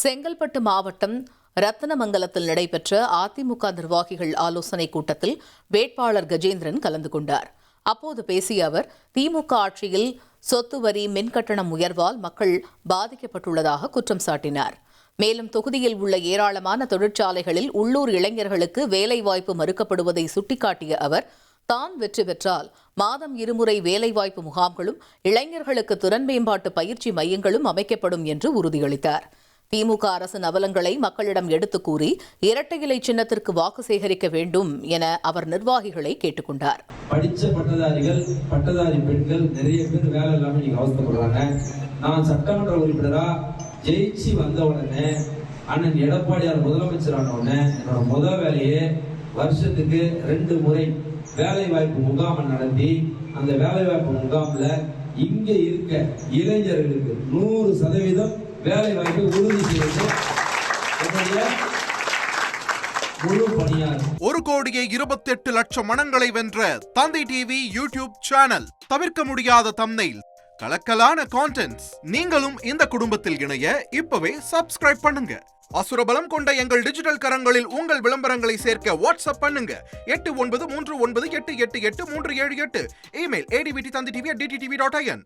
செங்கல்பட்டு மாவட்டம் ரத்தினமங்கலத்தில் நடைபெற்ற அதிமுக நிர்வாகிகள் ஆலோசனைக் கூட்டத்தில் வேட்பாளர் கஜேந்திரன் கலந்து கொண்டார். அப்போது பேசிய அவர், திமுக ஆட்சியில் சொத்து வரி, மின்கட்டணம் உயர்வால் மக்கள் பாதிக்கப்பட்டுள்ளதாக குற்றம் சாட்டினார். மேலும் தொகுதியில் உள்ள ஏராளமான தொழிற்சாலைகளில் உள்ளூர் இளைஞர்களுக்கு வேலைவாய்ப்பு மறுக்கப்படுவதை சுட்டிக்காட்டிய அவர், தான் வெற்றி பெற்றால் மாதம் 2 முறை வேலைவாய்ப்பு முகாம்களும் இளைஞர்களுக்கு திறன் மேம்பாட்டு பயிற்சி மையங்களும் அமைக்கப்படும் என்று உறுதியளித்தார். திமுக அரசின் அவலங்களை மக்களிடம் எடுத்துக் கூறி இரட்டை இலை சின்னத்திற்கு வாக்கு சேகரிக்க வேண்டும் என அவர் நிர்வாகிகளை கேட்டுக் கொண்டார். படிச்ச பட்டதாரிகள், பட்டதாரி பெண்கள் நிறைய பேர் வேலை இல்லாம நீங்க அவஸ்தைப்படுறாங்க. நான் சட்டமன்ற உறுப்பினரா ஜெயிச்சு வந்த உடனே அண்ணன் எடப்பாடியார் முதலமைச்சரான உடனே என்னோட முதல் வேலையே வருஷத்துக்கு 2 முறை வேலை வாய்ப்பு முகாம் நடத்தி, அந்த வேலை வாய்ப்பு முகாம்ல இங்க இருக்க இளைஞர்களுக்கு 100% வேலை வாய்ப்பை உறுதி செய்வது முழு பணியாகும். 1,28,00,000 மனங்களை வென்ற தந்தி டிவி யூடியூப் சேனல். தவிர்க்க முடியாத தம்ப்நெயில், கலக்கலான கான்டென்ட்ஸ். நீங்களும் இந்த குடும்பத்தில் இணைய இப்பவே சப்ஸ்கிரைப் பண்ணுங்க. அசுரபலம் கொண்ட எங்கள் டிஜிட்டல் கரங்களில் உங்கள் விளம்பரங்களை சேர்க்க வாட்ஸ்அப் பண்ணுங்க. 8939888838. Email advtthanditv@dttv.in.